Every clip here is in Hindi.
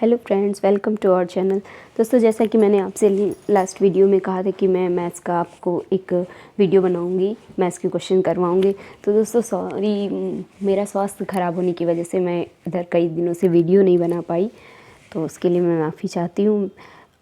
Hello friends, welcome to our channel. दोस्तों, जैसा कि मैंने आपसे लास्ट वीडियो में कहा था कि मैं मैथ्स का आपको एक वीडियो बनाऊंगी, मैथ्स के क्वेश्चन करवाऊंगी। तो दोस्तों सॉरी, मेरा स्वास्थ्य ख़राब होने की वजह से मैं इधर कई दिनों से वीडियो नहीं बना पाई, तो उसके लिए मैं माफ़ी चाहती हूँ।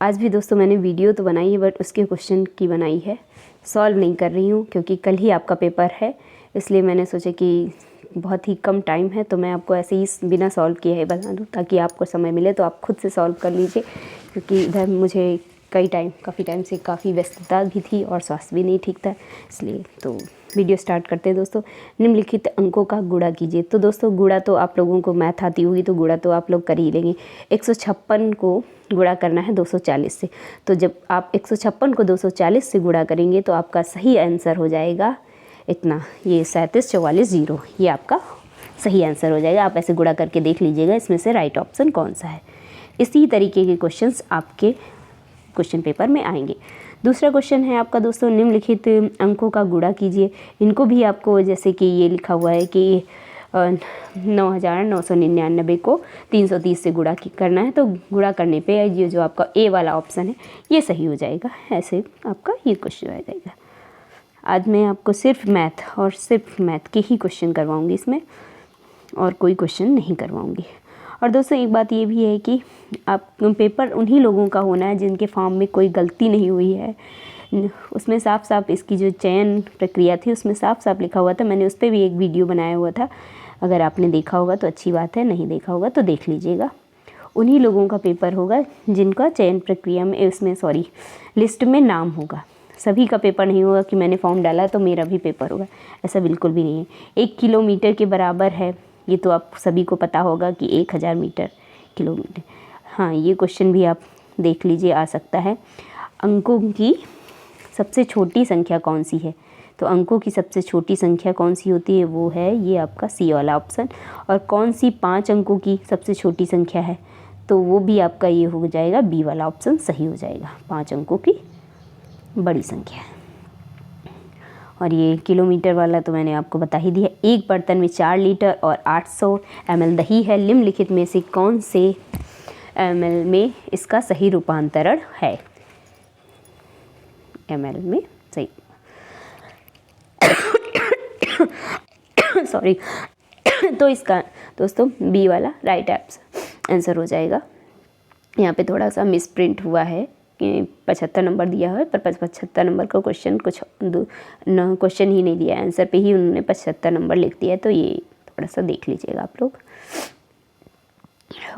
आज भी दोस्तों मैंने वीडियो तो बनाई है, बट उसके क्वेश्चन की बनाई है, सॉल्व नहीं कर रही हूँ क्योंकि कल ही आपका पेपर है। इसलिए मैंने सोचा कि बहुत ही कम टाइम है तो मैं आपको ऐसे ही बिना सॉल्व किए है बता दूँ, ताकि आपको समय मिले तो आप खुद से सॉल्व कर लीजिए। क्योंकि इधर मुझे काफ़ी टाइम से काफ़ी व्यस्तता भी थी और स्वास्थ्य भी नहीं ठीक था, इसलिए। तो वीडियो स्टार्ट करते हैं दोस्तों। निम्नलिखित अंकों का गुणा कीजिए। तो दोस्तों गुणा तो आप लोगों को मैथ आती होगी, तो गुणा तो आप लोग कर ही लेंगे। 156 को गुणा करना है 240 से। तो जब आप 156 को 240 से गुणा करेंगे तो आपका सही आंसर हो जाएगा इतना, ये 3744 ये आपका सही आंसर हो जाएगा। आप ऐसे गुणा करके देख लीजिएगा इसमें से राइट ऑप्शन कौन सा है। इसी तरीके के क्वेश्चंस आपके क्वेश्चन पेपर में आएंगे। दूसरा क्वेश्चन है आपका दोस्तों, निम्नलिखित अंकों का गुणा कीजिए। इनको भी आपको, जैसे कि ये लिखा हुआ है कि 9999 को 330 से गुणा करना है, तो गुणा करने पे ये जो आपका ए वाला ऑप्शन है ये सही हो जाएगा। ऐसे आपका ये क्वेश्चन आ जाएगा। आज मैं आपको सिर्फ मैथ के ही क्वेश्चन करवाऊंगी इसमें, और कोई क्वेश्चन नहीं करवाऊंगी। और दोस्तों एक बात ये भी है कि आप पेपर उन्हीं लोगों का होना है जिनके फॉर्म में कोई गलती नहीं हुई है। उसमें साफ साफ इसकी जो चयन प्रक्रिया थी उसमें साफ साफ लिखा हुआ था। मैंने उस पर भी एक वीडियो बनाया हुआ था, अगर आपने देखा होगा तो अच्छी बात है, नहीं देखा होगा तो देख लीजिएगा। उन्हीं लोगों का पेपर होगा जिनका चयन प्रक्रिया में लिस्ट में नाम होगा। सभी का पेपर नहीं होगा कि मैंने फॉर्म डाला तो मेरा भी पेपर होगा, ऐसा बिल्कुल भी नहीं है। 1 किलोमीटर के बराबर है, ये तो आप सभी को पता होगा कि 1000 मीटर किलोमीटर। हाँ, ये क्वेश्चन भी आप देख लीजिए, आ सकता है। अंकों की सबसे छोटी संख्या कौन सी है? तो अंकों की सबसे छोटी संख्या कौन सी होती है, वो है ये आपका सी वाला ऑप्शन। और कौन सी 5 अंकों की सबसे छोटी संख्या है, तो वो भी आपका ये हो जाएगा, बी वाला ऑप्शन सही हो जाएगा। 5 अंकों की बड़ी संख्या है। और ये किलोमीटर वाला तो मैंने आपको बता ही दिया। एक बर्तन में 4 लीटर और 800 ml दही है। निम्नलिखित में से कौन से ml में इसका सही रूपांतरण है? ml में सही सॉरी तो इसका दोस्तों बी वाला राइट आंसर हो जाएगा। यहाँ पे थोड़ा सा मिसप्रिंट हुआ है कि 75 नंबर दिया है, पर 75 नंबर का क्वेश्चन क्वेश्चन ही नहीं दिया है, आंसर पे ही उन्होंने 75 नंबर लिख दिया है। तो ये थोड़ा सा देख लीजिएगा आप लोग।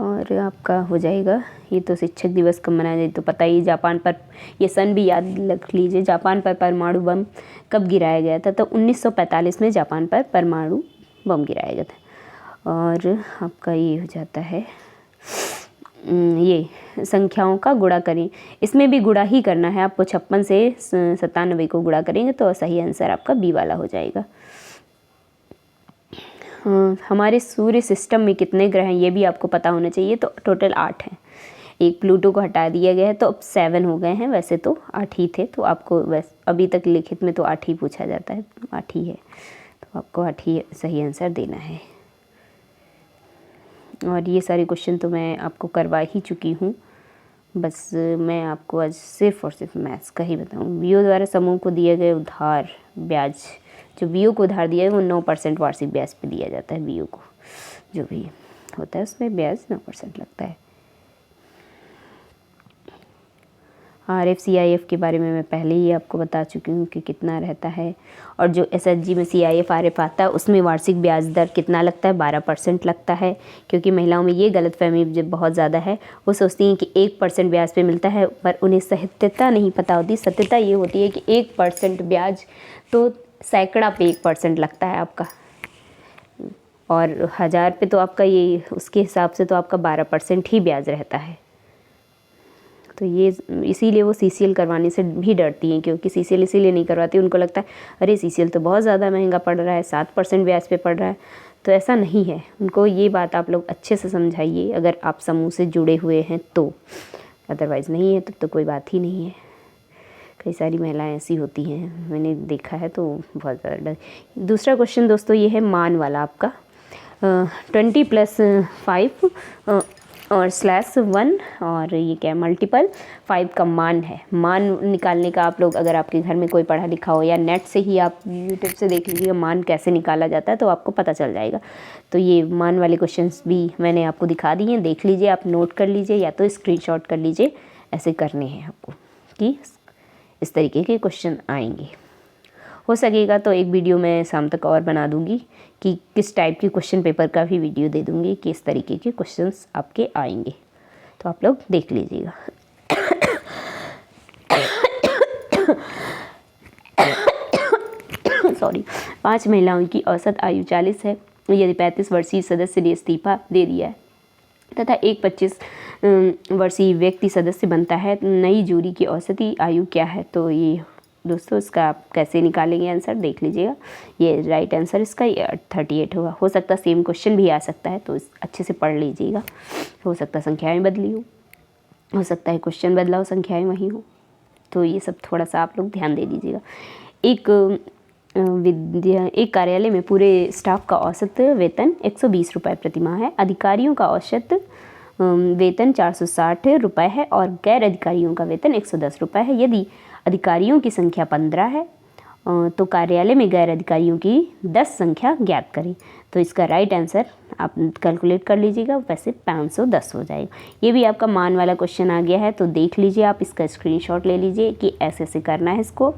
और आपका हो जाएगा, ये तो शिक्षक दिवस कब मनाया जाए तो पता ही। जापान पर, ये सन भी याद रख लीजिए, जापान पर परमाणु बम कब गिराया गया था? तो 1945 में जापान पर परमाणु बम गिराया गया था। और आपका ये हो जाता है, ये संख्याओं का गुणा करें। इसमें भी गुणा ही करना है आपको, 56 से 97 को गुणा करेंगे तो सही आंसर आपका बी वाला हो जाएगा। हमारे सूर्य सिस्टम में कितने ग्रह हैं, ये भी आपको पता होना चाहिए। तो टोटल 8 हैं। एक प्लूटो को हटा दिया गया है तो अब 7 हो गए हैं, वैसे तो 8 ही थे। तो आपको अभी तक लिखित में तो 8 ही पूछा जाता है, 8 ही है, तो आपको 8 ही सही आंसर देना है। और ये सारे क्वेश्चन तो मैं आपको करवा ही चुकी हूँ, बस मैं आपको आज सिर्फ और सिर्फ मैथ्स का ही बताऊँ। बीओ द्वारा समूह को दिए गए उधार ब्याज, जो बीओ को उधार दिया है वो 9% वार्षिक ब्याज पे दिया जाता है। बीओ को जो भी होता है उसमें ब्याज 9% लगता है। RF CIF के बारे में मैं पहले ही आपको बता चुकी हूँ कि कितना रहता है। और जो SHG में CIF RF आता है उसमें वार्षिक ब्याज दर कितना लगता है? 12% लगता है। क्योंकि महिलाओं में ये गलतफहमी जब बहुत ज़्यादा है, वो सोचती हैं कि 1% ब्याज पे मिलता है, पर उन्हें सत्यता नहीं पता होती। सत्यता ये होती है कि 1% ब्याज तो सैकड़ा पे 1% लगता है आपका, और 1000 पे तो आपका ये उसके हिसाब से तो आपका 12% ही ब्याज रहता है। तो ये इसीलिए वो CCL करवाने से भी डरती हैं, क्योंकि CCL इसीलिए नहीं करवाती, उनको लगता है अरे CCL तो बहुत ज़्यादा महंगा पड़ रहा है, 7% ब्याज पे पड़ रहा है। तो ऐसा नहीं है, उनको ये बात आप लोग अच्छे से समझाइए, अगर आप समूह से जुड़े हुए हैं तो। अदरवाइज़ नहीं है तब तो कोई बात ही नहीं है। कई सारी महिलाएं ऐसी होती हैं, मैंने देखा है, तो बहुत ज़्यादा डर। दूसरा क्वेश्चन दोस्तों ये है मान वाला आपका। 20 + 5 और /1 और ये क्या है, मल्टीपल 5 का मान है। मान निकालने का आप लोग, अगर आपके घर में कोई पढ़ा लिखा हो या नेट से ही आप यूट्यूब से देख लीजिएगा मान कैसे निकाला जाता है, तो आपको पता चल जाएगा। तो ये मान वाले क्वेश्चंस भी मैंने आपको दिखा दिए हैं, देख लीजिए, आप नोट कर लीजिए या तो स्क्रीनशॉट कर लीजिए। ऐसे करने हैं आपको कि इस तरीके के क्वेश्चन आएंगे। हो सकेगा तो एक वीडियो मैं शाम तक और बना दूंगी कि किस टाइप की क्वेश्चन पेपर का भी वीडियो दे दूंगी कि इस तरीके के क्वेश्चंस आपके आएंगे, तो आप लोग देख लीजिएगा। सॉरी। 5 महिलाओं की औसत आयु 40 है यदि 35 वर्षीय सदस्य ने इस्तीफा दे दिया है तथा एक 25 वर्षीय व्यक्ति सदस्य बनता है, नई जूरी की औसती आयु क्या है? तो ये दोस्तों इसका आप कैसे निकालेंगे आंसर देख लीजिएगा। ये राइट आंसर इसका 38 होगा। हो सकता है सेम क्वेश्चन भी आ सकता है, तो अच्छे से पढ़ लीजिएगा। हो सकता है संख्याएं बदली हो सकता है क्वेश्चन बदला हो, संख्याएं वही हो, तो ये सब थोड़ा सा आप लोग ध्यान दे दीजिएगा। एक कार्यालय में पूरे स्टाफ का औसत वेतन 120 रुपये प्रति माह है। अधिकारियों का औसत वेतन 460 रुपये है और गैर अधिकारियों का वेतन 110 रुपये है। यदि अधिकारियों की संख्या 15 है तो कार्यालय में गैर अधिकारियों की 10 संख्या ज्ञात करें। तो इसका राइट आंसर आप कैलकुलेट कर लीजिएगा, वैसे 510 हो जाएगा। ये भी आपका मान वाला क्वेश्चन आ गया है, तो देख लीजिए, आप इसका स्क्रीनशॉट ले लीजिए कि ऐसे ऐसे करना है इसको,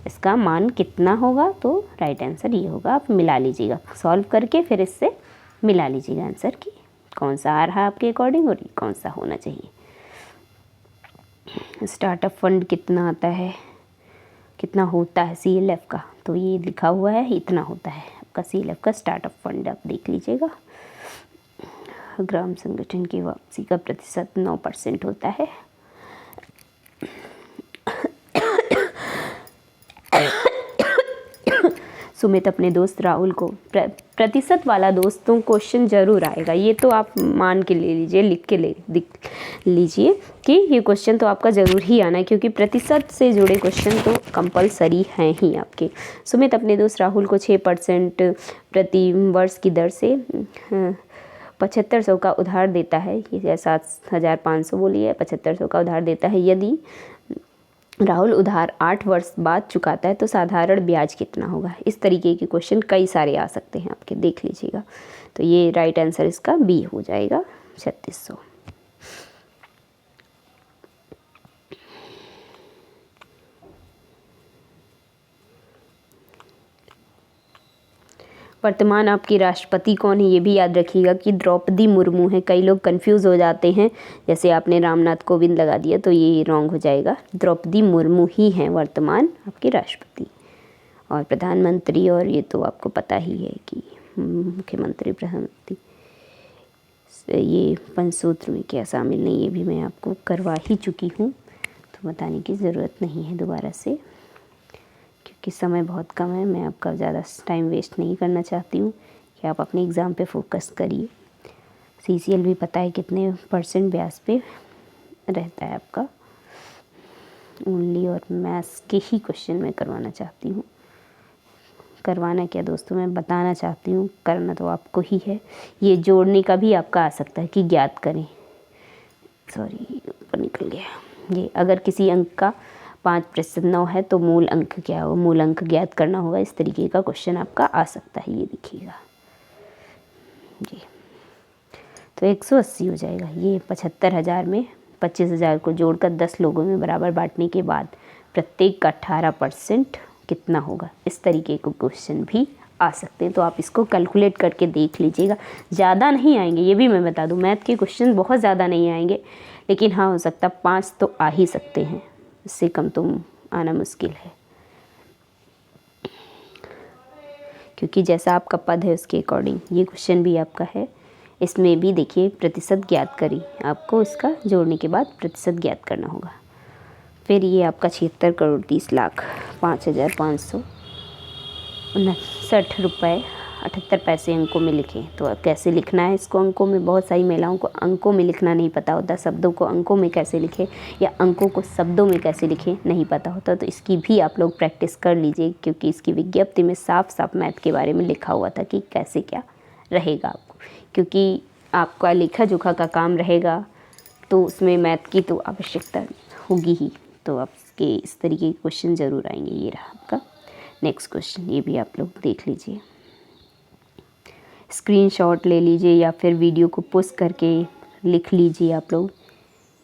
इसका मान कितना होगा, तो राइट आंसर ये होगा। आप मिला लीजिएगा सॉल्व करके, फिर इससे मिला लीजिएगा आंसर कि कौन सा आ रहा है आपके अकॉर्डिंग और कौन सा होना चाहिए। स्टार्टअप फंड कितना आता है, कितना होता है CLF का, तो ये लिखा हुआ है इतना होता है आपका CLF का स्टार्टअप फंड, आप देख लीजिएगा। ग्राम संगठन की वापसी का प्रतिशत 9% होता है। सुमित अपने दोस्त राहुल को प्रतिशत वाला दोस्तों क्वेश्चन जरूर आएगा, ये तो आप मान के ले लीजिए, लिख के लिख लीजिए कि ये क्वेश्चन तो आपका ज़रूर ही आना है, क्योंकि प्रतिशत से जुड़े क्वेश्चन तो कंपलसरी हैं ही आपके। सुमित अपने दोस्त राहुल को 6% प्रति वर्ष की दर से 7500 का उधार देता है। ये 7500 बोलिए, 7500 का उधार देता है। यदि राहुल उधार 8 वर्ष बाद चुकाता है तो साधारण ब्याज कितना होगा? इस तरीके के क्वेश्चन कई सारे आ सकते हैं आपके, देख लीजिएगा। तो ये राइट आंसर इसका B हो जाएगा, 3600। वर्तमान आपकी राष्ट्रपति कौन है, ये भी याद रखिएगा कि द्रौपदी मुर्मू है। कई लोग कंफ्यूज हो जाते हैं, जैसे आपने रामनाथ कोविंद लगा दिया तो ये रॉन्ग हो जाएगा। द्रौपदी मुर्मू ही हैं वर्तमान आपके राष्ट्रपति। और प्रधानमंत्री, और ये तो आपको पता ही है कि मुख्यमंत्री, प्रधानमंत्री, ये पंचसूत्र में क्या शामिल नहीं, ये भी मैं आपको करवा ही चुकी हूँ, तो बताने की ज़रूरत नहीं है दोबारा से, कि समय बहुत कम है। मैं आपका ज़्यादा टाइम वेस्ट नहीं करना चाहती हूँ कि आप अपने एग्ज़ाम पे फोकस करिए। CCL भी पता है कितने % ब्याज पे रहता है आपका ओनली, और मैथ्स के ही क्वेश्चन मैं करवाना चाहती हूँ। करवाना क्या दोस्तों, मैं बताना चाहती हूँ, करना तो आपको ही है। ये जोड़ने का भी आपका आ सकता है कि ज्ञात करें, सॉरी ऊपर निकल गया। ये अगर किसी अंक का 5% 9 है तो मूल अंक क्या हो, मूल अंक ज्ञात करना होगा। इस तरीके का क्वेश्चन आपका आ सकता है, ये देखिएगा जी। तो 180 हो जाएगा। ये 75,000 में 25,000 को जोड़कर 10 लोगों में बराबर बांटने के बाद प्रत्येक का 18% कितना होगा? इस तरीके के क्वेश्चन भी आ सकते हैं, तो आप इसको कैलकुलेट करके देख लीजिएगा। ज़्यादा नहीं आएंगे, ये भी मैं बता दूं, मैथ के क्वेश्चन बहुत ज़्यादा नहीं आएंगे, लेकिन हाँ हो सकता 5 तो आ ही सकते हैं, इससे कम तो आना मुश्किल है, क्योंकि जैसा आपका पद है उसके अकॉर्डिंग ये क्वेश्चन भी आपका है। इसमें भी देखिए प्रतिशत ज्ञात करी, आपको इसका जोड़ने के बाद प्रतिशत ज्ञात करना होगा। फिर ये आपका 76 करोड़ 30 लाख 5,559 रुपये 78 पैसे अंकों में लिखें। तो कैसे लिखना है इसको अंकों में? बहुत सारी महिलाओं को अंकों में लिखना नहीं पता होता, शब्दों को अंकों में कैसे लिखें या अंकों को शब्दों में कैसे लिखें नहीं पता होता, तो इसकी भी आप लोग प्रैक्टिस कर लीजिए, क्योंकि इसकी विज्ञप्ति में साफ साफ मैथ के बारे में लिखा हुआ था कि कैसे क्या रहेगा आपको। क्योंकि आपका लेखा जोखा का काम रहेगा तो उसमें मैथ की तो आवश्यकता होगी ही, तो आपके इस तरीके के क्वेश्चन ज़रूर आएंगे। ये रहा आपका नेक्स्ट क्वेश्चन, ये भी आप लोग देख लीजिए, स्क्रीनशॉट ले लीजिए या फिर वीडियो को पोस्ट करके लिख लीजिए आप लोग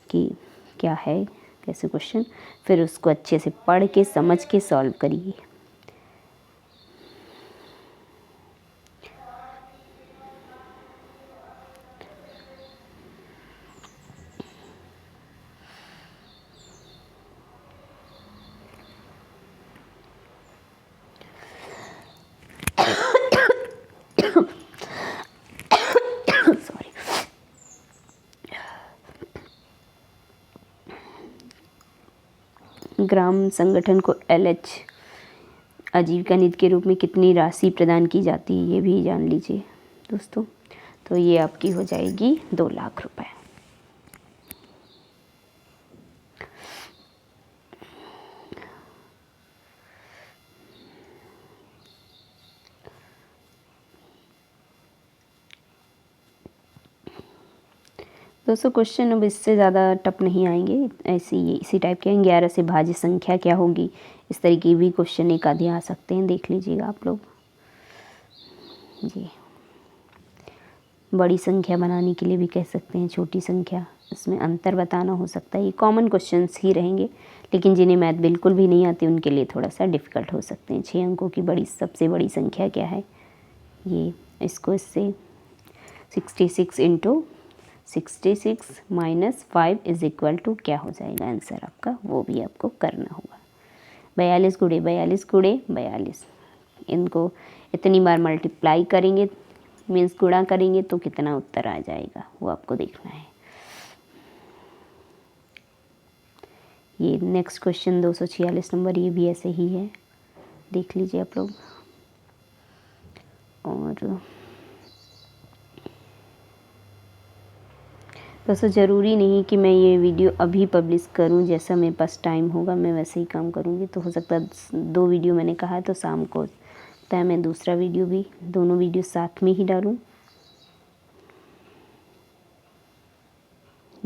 कि क्या है कैसे क्वेश्चन, फिर उसको अच्छे से पढ़ के समझ के सॉल्व करिए। सॉरी। ग्राम संगठन को LH आजीविका निधि के रूप में कितनी राशि प्रदान की जाती है, ये भी जान लीजिए दोस्तों। तो ये आपकी हो जाएगी 2 लाख रुपए। दोस्तों क्वेश्चन अब इससे ज़्यादा टफ नहीं आएंगे, ऐसे ही इसी टाइप के 11 से भाज्य संख्या क्या होगी, इस तरीके भी क्वेश्चन एक आधे आ सकते हैं, देख लीजिएगा आप लोग जी। बड़ी संख्या बनाने के लिए भी कह सकते हैं छोटी संख्या, इसमें अंतर बताना हो सकता है। ये कॉमन क्वेश्चंस ही रहेंगे, लेकिन जिन्हें मैथ बिल्कुल भी नहीं आती उनके लिए थोड़ा सा डिफ़िकल्ट हो सकते हैं। 6 अंकों की बड़ी सबसे बड़ी संख्या क्या है, ये इसको इससे 66 into 66 minus 5 is equal to क्या हो जाएगा आंसर आपका, वो भी आपको करना होगा। 42 गुणे 42 गुणे 42, इनको इतनी बार मल्टीप्लाई करेंगे मीन्स गुणा करेंगे तो कितना उत्तर आ जाएगा वो आपको देखना है। ये नेक्स्ट क्वेश्चन 246 नंबर, ये भी ऐसे ही है, देख लीजिए आप लोग। और दोस्तों ज़रूरी नहीं कि मैं ये वीडियो अभी पब्लिश करूं, जैसा मेरे पास टाइम होगा मैं वैसे ही काम करूंगी। तो हो सकता है 2 वीडियो मैंने कहा है तो शाम को तय मैं दूसरा वीडियो भी, दोनों वीडियो साथ में ही डालूं।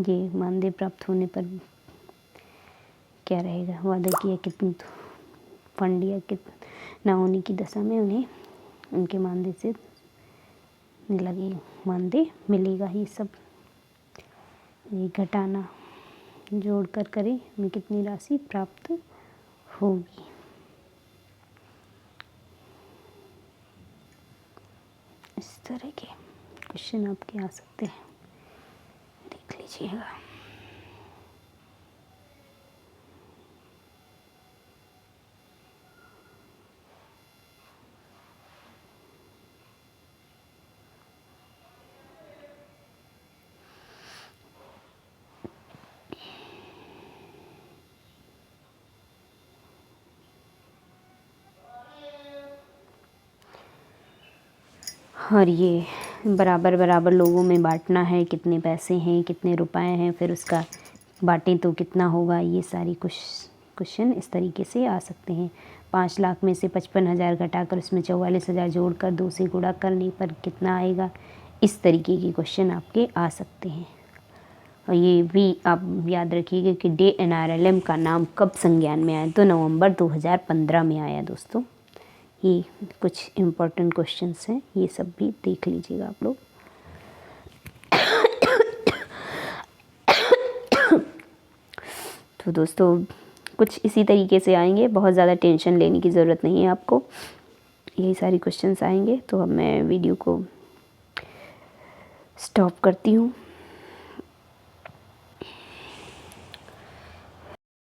ये मानदेय प्राप्त होने पर क्या रहेगा, वादा किया कितने फंड या कितना होने की दशा में उन्हें उनके मानदेय से लगे मानदेय मिलेगा। ये सब ये घटाना जोड़ कर करें हमें कितनी राशि प्राप्त होगी। इस तरह के क्वेश्चन आपके आ सकते हैं, देख लीजिएगा। और ये बराबर बराबर लोगों में बांटना है, कितने पैसे हैं कितने रुपए हैं, फिर उसका बांटें तो कितना होगा, ये सारी कुछ क्वेश्चन इस तरीके से आ सकते हैं। 5 लाख में से 55,000 घटाकर उसमें 44,000 जोड़कर 2 से गुणा करने पर कितना आएगा, इस तरीके के क्वेश्चन आपके आ सकते हैं। और ये भी आप याद रखिएगा कि DNRLM का नाम कब संज्ञान में आया, तो नवंबर 2015 में आया दोस्तों। ये कुछ इम्पोर्टेंट क्वेश्चंस हैं, ये सब भी देख लीजिएगा आप लोग। तो दोस्तों कुछ इसी तरीके से आएंगे, बहुत ज़्यादा टेंशन लेने की ज़रूरत नहीं है आपको, यही सारी क्वेश्चंस आएंगे। तो अब मैं वीडियो को स्टॉप करती हूँ।